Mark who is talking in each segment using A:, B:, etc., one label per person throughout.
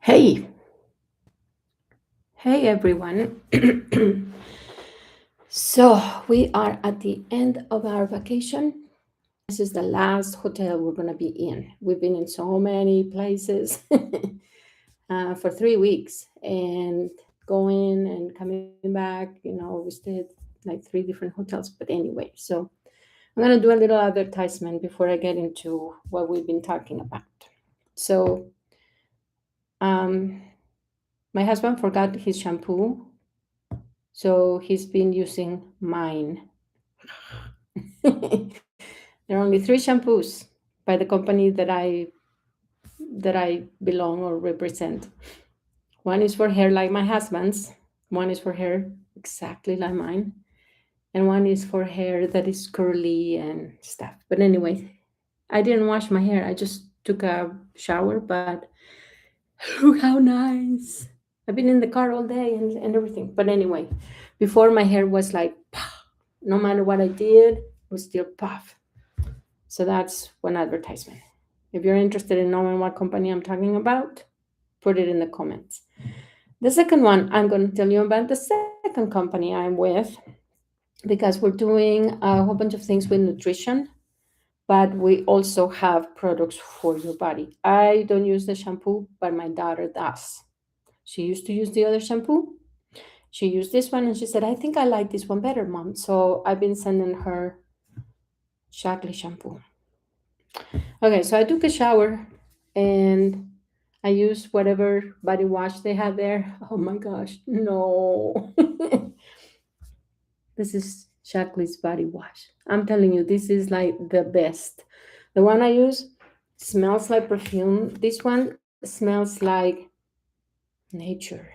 A: Hey, hey everyone. So we are at the end of our vacation. This is the last hotel we're going to be in. We've been in so many places for 3 weeks and going and coming back. We stayed like three different hotels. But anyway, so I'm going to do a little advertisement before I get into what we've been talking about. So, um, my husband forgot his shampoo. So he's been using mine. There are only three shampoos by the company that I belong or represent. One is for hair like my husband's, one is for hair exactly like mine, and one is for hair that is curly and stuff. But anyway, I didn't wash my hair. I just took a shower, but look how nice. I've been in the car all day and everything. But anyway, before my hair was like, no matter what I did, it was still puff. So that's one advertisement. If you're interested in knowing what company I'm talking about, put it in the comments. The second one, I'm going to tell you about the second company I'm with because we're doing a whole bunch of things with nutrition, but we also have products for your body. I don't use the shampoo, but my daughter does. She used to use the other shampoo. She used this one and she said, I think I like this one better, mom. So I've been sending her Shaklee shampoo. Okay, so I took a shower and I used whatever body wash they had there. Oh my gosh, no. This is Shaklee's body wash. I'm telling you, this is like the best. The one I use smells like perfume. This one smells like nature.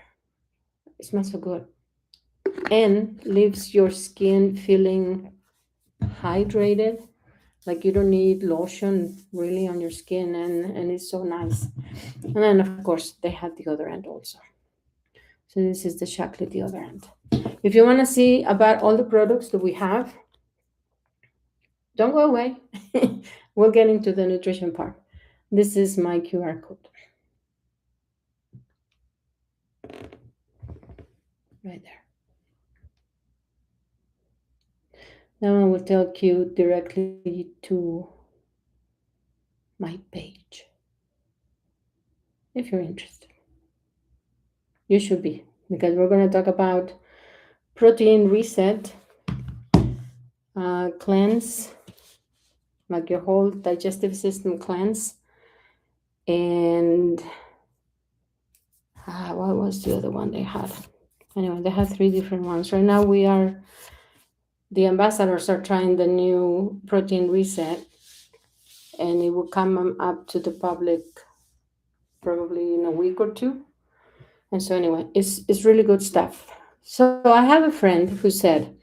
A: It smells so good and leaves your skin feeling hydrated. Like you don't need lotion really on your skin, and it's so nice. And then of course they had the other end also. So this is the Shaklee the other end. If you want to see about all the products that we have, don't go away. We'll get into the nutrition part. This is my QR code right there. Now I will take you directly to my page. If you're interested, you should be, because we're going to talk about protein reset, cleanse, like your whole digestive system cleanse, and what was the other one they had? Anyway, they had three different ones. Right now the ambassadors are trying the new protein reset, and it will come up to the public probably in a week or two. And so anyway, it's really good stuff. So I have a friend who said,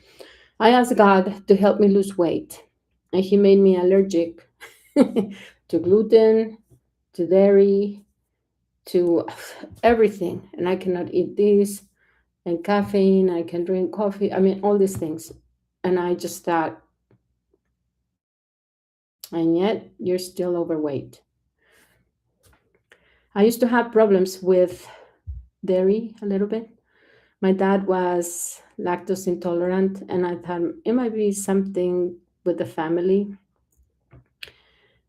A: I asked God to help me lose weight, and he made me allergic to gluten, to dairy, to everything. And I cannot eat this, and caffeine, I can drink coffee. I mean, all these things. And I just thought, and yet you're still overweight. I used to have problems with dairy a little bit. My dad was lactose intolerant, and I thought it might be something with the family.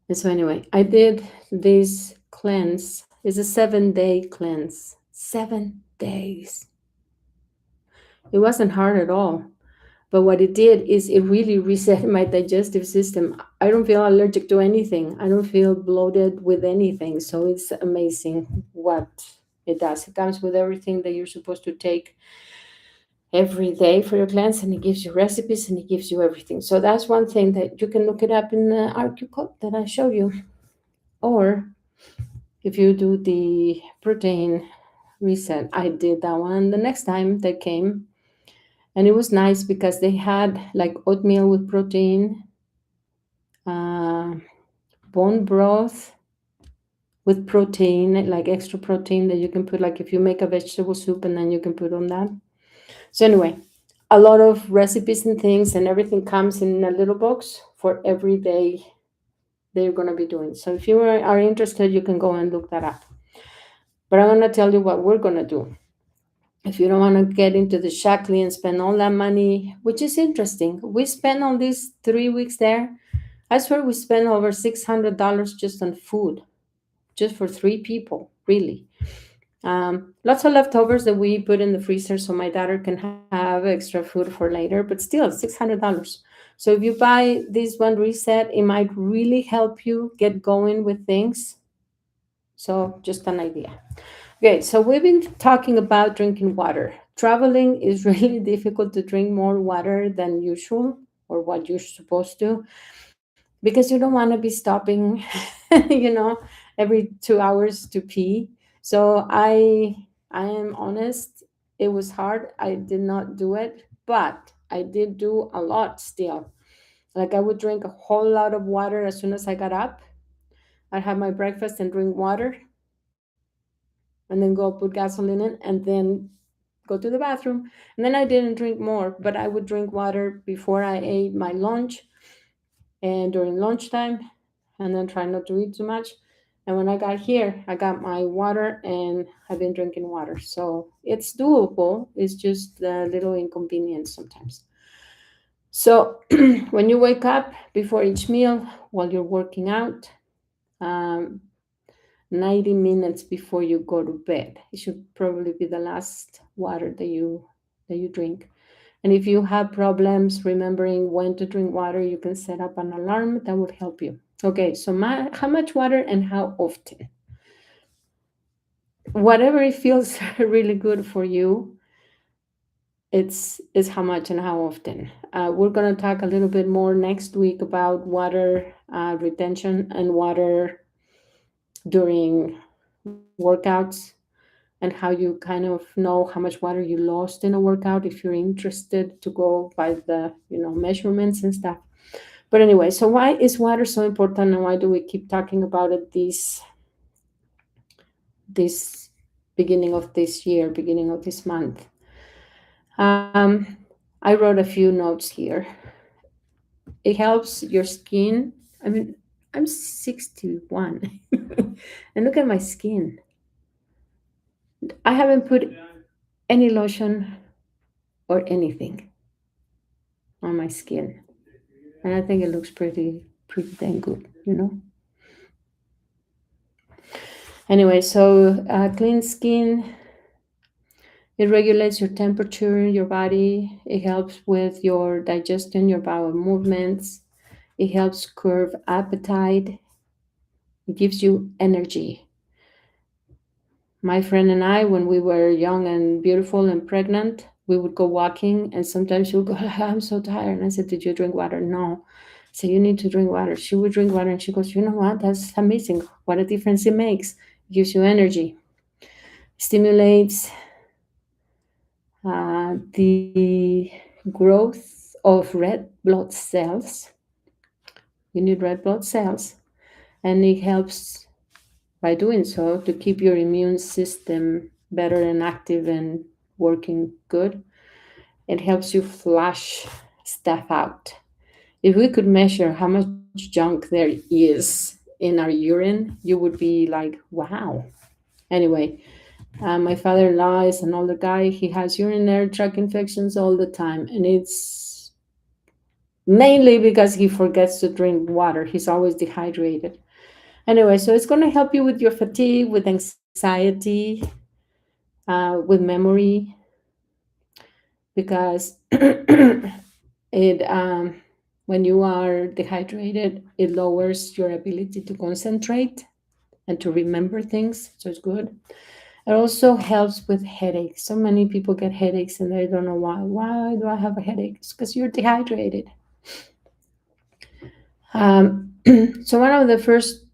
A: And so, anyway, I did this cleanse. It's a 7-day cleanse. 7 days. It wasn't hard at all. But what it did is it really reset my digestive system. I don't feel allergic to anything. I don't feel bloated with anything. So it's amazing what it does. It comes with everything that you're supposed to take every day for your cleanse, and it gives you recipes and it gives you everything. So that's one thing that you can look it up in the RQ code that I showed you. Or if you do the protein reset, I did that one the next time they came. And it was nice because they had like oatmeal with protein, uh, bone broth with protein, like extra protein that you can put, like if you make a vegetable soup and then you can put on that. So anyway, a lot of recipes and things, and everything comes in a little box for every day that you're going to be doing. So if you are interested, you can go and look that up. But I'm going to tell you what we're going to do. If you don't want to get into the Shaklee and spend all that money, which is interesting, we spent all these 3 weeks there. I swear we spent over $600 just on food, just for 3 people, really. Lots of leftovers that we put in the freezer so my daughter can have extra food for later, but still $600. So if you buy this one reset, it might really help you get going with things. So just an idea. Okay, so we've been talking about drinking water. Traveling is really difficult to drink more water than usual or what you're supposed to because you don't want to be stopping, every 2 hours to pee. So I am honest, it was hard. I did not do it, but I did do a lot still. Like I would drink a whole lot of water as soon as I got up. I'd have my breakfast and drink water and then go put gasoline in and then go to the bathroom. And then I didn't drink more, but I would drink water before I ate my lunch and during lunchtime, and then try not to eat too much. And when I got here, I got my water and I've been drinking water. So it's doable. It's just a little inconvenience sometimes. So when you wake up before each meal, while you're working out, um, 90 minutes before you go to bed, it should probably be the last water that you drink. And if you have problems remembering when to drink water, you can set up an alarm that would help you. Okay, so how much water and how often? Whatever it feels really good for you, it's is how much and how often. We're gonna talk a little bit more next week about water retention and water during workouts and how you kind of know how much water you lost in a workout if you're interested to go by the measurements and stuff. But anyway, so why is water so important and why do we keep talking about it this beginning of this year, beginning of this month? I wrote a few notes here. It helps your skin. I mean, I'm 61 and look at my skin. I haven't put any lotion or anything on my skin, and I think it looks pretty dang good. Anyway, so clean skin, it regulates your temperature in your body. It helps with your digestion, your bowel movements. It helps curb appetite. It gives you energy. My friend and I, when we were young and beautiful and pregnant, we would go walking, and sometimes she would go, I'm so tired. And I said, did you drink water? No. I said, you need to drink water. She would drink water, and she goes, you know what? That's amazing. What a difference it makes. It gives you energy, stimulates the growth of red blood cells. You need red blood cells, and it helps by doing so to keep your immune system better and active and working good. It helps you flush stuff out. If we could measure how much junk there is in our urine, you would be like, wow. Anyway, my father-in-law is an older guy. He has urinary tract infections all the time, and it's mainly because he forgets to drink water. He's always dehydrated. Anyway, so it's going to help you with your fatigue, with anxiety, with memory, because it when you are dehydrated, it lowers your ability to concentrate and to remember things. So it's good. It also helps with headaches. So many people get headaches and they don't know why. Why do I have a headache? It's because you're dehydrated. So one of the first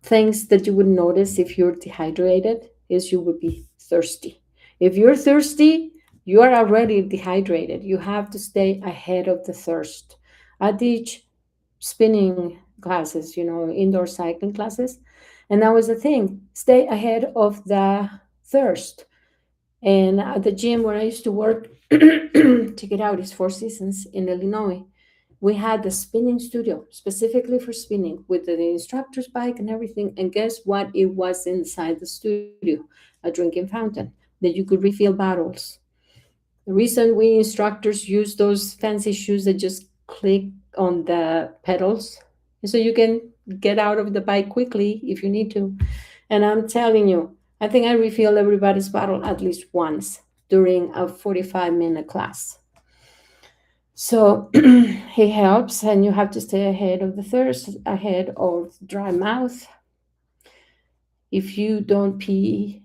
A: things that you would notice if you're dehydrated is you would be thirsty. If you're thirsty, you are already dehydrated. You have to stay ahead of the thirst. I teach spinning classes, indoor cycling classes. And that was the thing, stay ahead of the thirst. And at the gym where I used to work, check it out, it's Four Seasons in Illinois. We had the spinning studio specifically for spinning with the instructor's bike and everything. And guess what? It was inside the studio, a a drinking fountain that you could refill bottles. The reason we instructors use those fancy shoes that just click on the pedals is so you can get out of the bike quickly if you need to. And I'm telling you, I think I refill everybody's bottle at least once during a 45-minute class. So it helps, and you have to stay ahead of the thirst, ahead of dry mouth. If you don't pee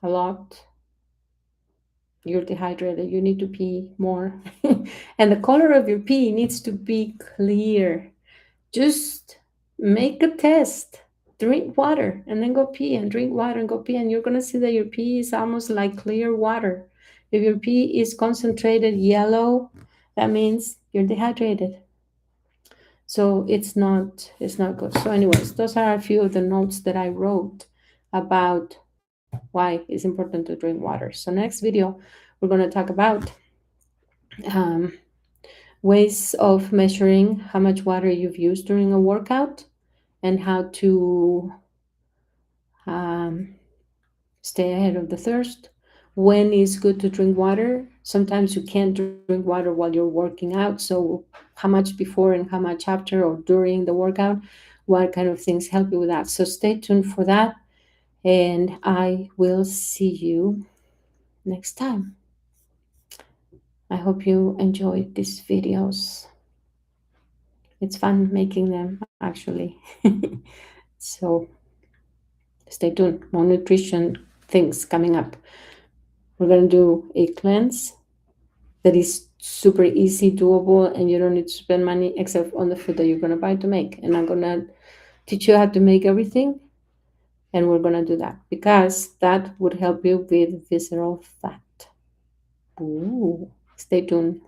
A: a lot, you're dehydrated. You need to pee more. And the color of your pee needs to be clear. Just make a test. Drink water and then go pee, and drink water and go pee, and you're going to see that your pee is almost like clear water. If your pee is concentrated yellow, that means you're dehydrated. So it's not good. So anyways, those are a few of the notes that I wrote about why it's important to drink water. So next video, we're going to talk about um, ways of measuring how much water you've used during a workout and how to um, stay ahead of the thirst. When is good to drink water? Sometimes you can't drink water while you're working out. So how much before and how much after or during the workout? What kind of things help you with that? So stay tuned for that. And I will see you next time. I hope you enjoyed these videos. It's fun making them, actually. So stay tuned. More nutrition things coming up. We're going to do a cleanse that is super easy, doable, and you don't need to spend money except on the food that you're going to buy to make. And I'm going to teach you how to make everything. And we're going to do that because that would help you with visceral fat. Ooh, stay tuned.